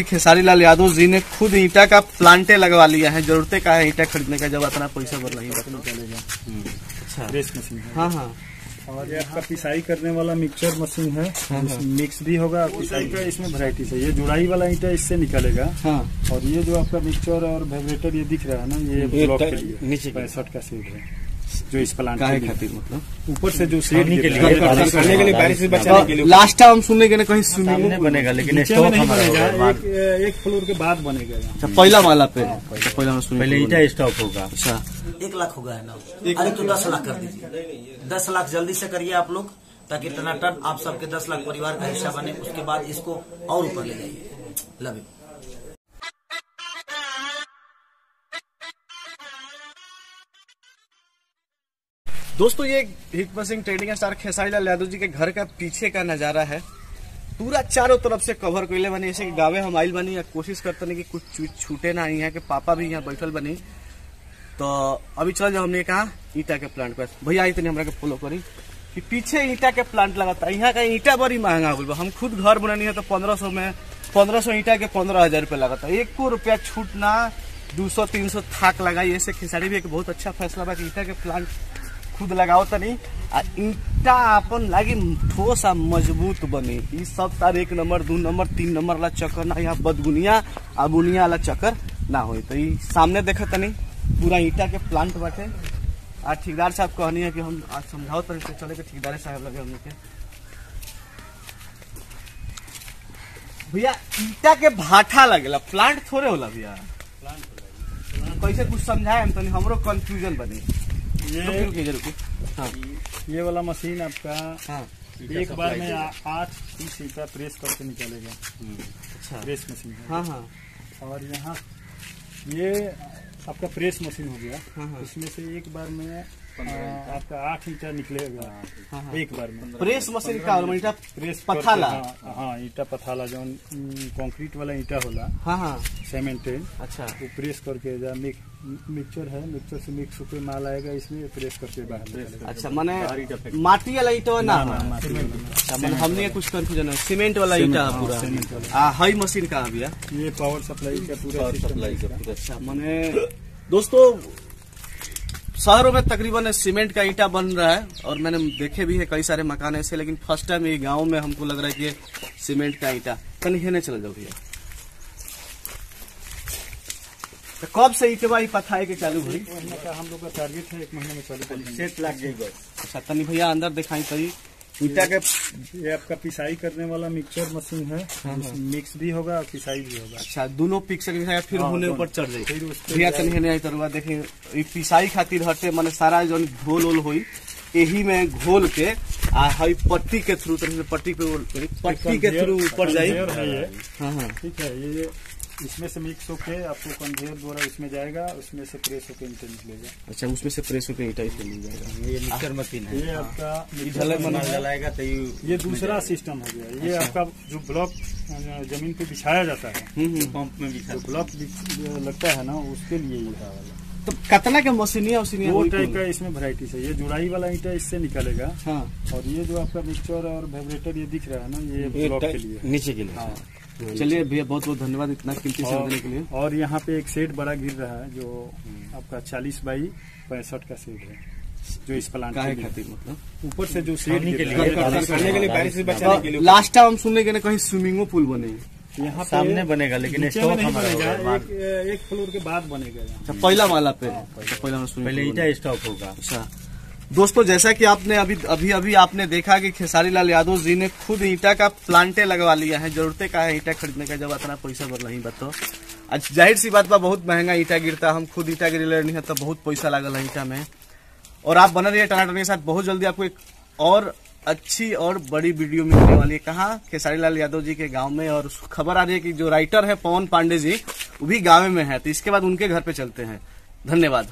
खेसारी लाल यादव जी ने खुद ईंटा का प्लांटे लगवा लिया है। जरूरते का है ईंटा खरीदने का, जब इतना पैसा बढ़ रही चलेगा। अच्छा, प्रेस मशीन है। हाँ हाँ। और ये आपका पिसाई करने वाला मिक्सचर मशीन है। मिक्स भी होगा पिसाई का। इसमें वैरायटी है। ये जुड़ाई वाला ईंटा इससे निकलेगा। हाँ। और ये जो आपका मिक्सचर और वाइब्रेटर ये दिख रहा है ना, ये ब्लॉक के लिए नीचे 65 का सीट है जो इस प्लांट के खातिर, मतलब ऊपर से जो सीट के लिए करने के लिए, बारिश से बचाने के लिए। लास्ट टाइम हम सुनने के कहीं स्विमिंग बनेगा, लेकिन स्टॉक नहीं बनेगा। एक फ्लोर के बाद बनेगा। अच्छा, पहला माला पे पहले ईंटा स्टॉक होगा। अच्छा, 1 लाख होगा है ना? अरे तो 10 लाख कर दीजिए। 10 लाख जल्दी से करिए आप लोग, ताकि टनाटन आप सबके 10 लाख परिवार का हिस्सा बने। उसके बाद इसको और ऊपर ले जाइए। Love you. दोस्तों, ये हिटमन सिंह ट्रेडिंग स्टार खेसारी लाल यादव जी के घर का पीछे का नजारा है। पूरा चारों तरफ से कवर कइले बनी। ऐसे गाँव हम आइल बनी, कोशिश करते नहीं कि कुछ छूटे ना। यहाँ के पापा भी यहाँ बैठल बनी। तो अभी चल जाओ, हमने कहा ईटा के प्लांट पर। भैया आई तनी हमरा के फॉलो करी कि पीछे ईटा के प्लांट लगाता। यहाँ का ईटा बड़ी महंगा हो गई। हम खुद घर बनानी है तो 1500 में 1500 ईटा के 15,000 रुपये लगाता। 1 रुपया छूट ना, 200-300 थाक लगाई। ऐसे खेसारी भी एक बहुत अच्छा फैसला बा कि ईटा के प्लांट खुद लगाओ तो नहीं। ईटा अपन लागी ठोस आ मजबूत बनी। ई सब तार 1 नंबर 2 नंबर 3 नंबर वाला चक्कर ना, यहाँ बदगुनिया अबुनिया वाला चक्कर ना हो। तो ये सामने देखा तनी पूरा ईटा के प्लांट बाटे। आज ठेकेदार साहब कहनी है कि हम आज समझाओ तो चले के ठेकेदार साहब लगे हमने के। भैया ईटा के भाटा लगेला, प्लांट थोड़े होला भैया। कैसे कुछ समझाए हम तनी, हमरो कंफ्यूजन बनी। हाँ, ये वाला मशीन आपका एक बार में 8-30 ईटा प्रेस करके निकलेगा। अच्छा, प्रेस मशीन है। हाँ हाँ। और यहाँ ये आपका प्रेस मशीन हो गया। हाँ। इसमें से एक बार में आपका 8 ईटा निकलेगा। हाँ। एक बार में प्रेस मशीन का ईटा प्रेस पथाला। हाँ, ईटा पथाला जो कंक्रीट वाला ईटा होला। हाँ हाँ, सीमेंटेड। अच्छा, वो प्रेस करके जा मिक्सचर है, मिक्सचर से मिक्स होकर माल आएगा, इसमें प्रेस करके बाहर। अच्छा, माने माटी वाला ईटा ना? हमने कुछ कंफ्यूजन है। सीमेंट वाला ईटा पूरा। हाई मशीन का भैया ये पावर सप्लाई का पूरा सप्लाई का। अच्छा, माने दोस्तों शहरों में तकरीबन सीमेंट का ईंटा बन रहा है और मैंने देखे भी है कई सारे मकान ऐसे, लेकिन फर्स्ट टाइम ये गांव में हमको लग रहा है कि ये सीमेंट का ईंटा। कल ही नहीं चल जाओ भैया। तो कब से ईंटवा पथाए के चालू हुई? हम लोग का टारगेट है 1 महीने में चालू। 7 लाख जाएगा। अच्छा, तनी भैया अंदर दिखाई तरी ईंटा के। ये आपका पिसाई करने वाला मिक्सचर मशीन है। मिक्स भी होगा और पिसाई भी होगा। अच्छा, दोनों पिक्स फिर होने ऊपर चढ़ जाए भैया। तनी नहीं तरवा देखे पिसाई खातिर हटे, माने सारा जो घोल ओल हुई यही में घोल के हई पट्टी के थ्रू, पट्टी के थ्रू ऊपर जाए। हाँ, ठीक है। ये इसमें से मिक्स होके आपको कन्वेयर द्वारा इसमें जाएगा, उसमें से प्रेस होकर ईंटा निकलेगा। अच्छा, उसमें से प्रेस होकर ईंटा इसमें मिल जाएगा। ये मिक्सर मशीन है। ये आपका जलाएगा तो ये दूसरा सिस्टम हो गया। ये आपका जो ब्लॉक जमीन पे बिछाया जाता है, पंप में जो ब्लॉक लगता है ना, उसके लिए ये वाला। तो कितना के मशीनिया वो टाइप का इसमें वैरायटी है। ये जुड़ाई वाला ईंटा इससे निकलेगा। हाँ। और ये जो आपका मिक्सचर और वाइब्रेटर ये दिख रहा है ना, ये ब्लॉक के लिए, नीचे के लिए। हाँ। चलिए भैया, बहुत बहुत धन्यवाद इतना कीमती समय देने के लिए। और यहाँ पे एक सेट बड़ा गिर रहा है जो आपका 40 बाई 65 का सेट है, जो इस प्लांट के खातिर, मतलब ऊपर से जो सेट के लिए करने के लिए, बारिश से बचाने के लिए। लास्ट टाइम हम सुनने के कहीं स्विमिंग पूल बने यहाँ सामने बनेगा, लेकिन स्टॉक नहीं बनेगा। एक फ्लोर के बाद बनेगा। अच्छा, पहला माला पे पहले ईटा स्टॉक होगा। अच्छा दोस्तों, जैसा कि आपने अभी आपने देखा कि खेसारी लाल यादव जी ने खुद ईंटा का प्लांटे लगवा लिया है। जरूरते का है ईंटा खरीदने का, जब इतना पैसा बढ़ रही बताओ। आज जाहिर सी बात बा, बहुत महंगा ईंटा गिरता। हम खुद ईंटा गिर नहीं है तो बहुत पैसा लागल है ईंटा में। और आप बने रहिए टनाटन के साथ। बहुत जल्दी आपको एक और अच्छी और बड़ी वीडियो मिलने वाली है। कहाँ? खेसारी लाल यादव जी के गांव में। और खबर आ रही है कि जो राइटर है पवन पांडे जी, वो भी गाँव में है। तो इसके बाद उनके घर पे चलते हैं। धन्यवाद।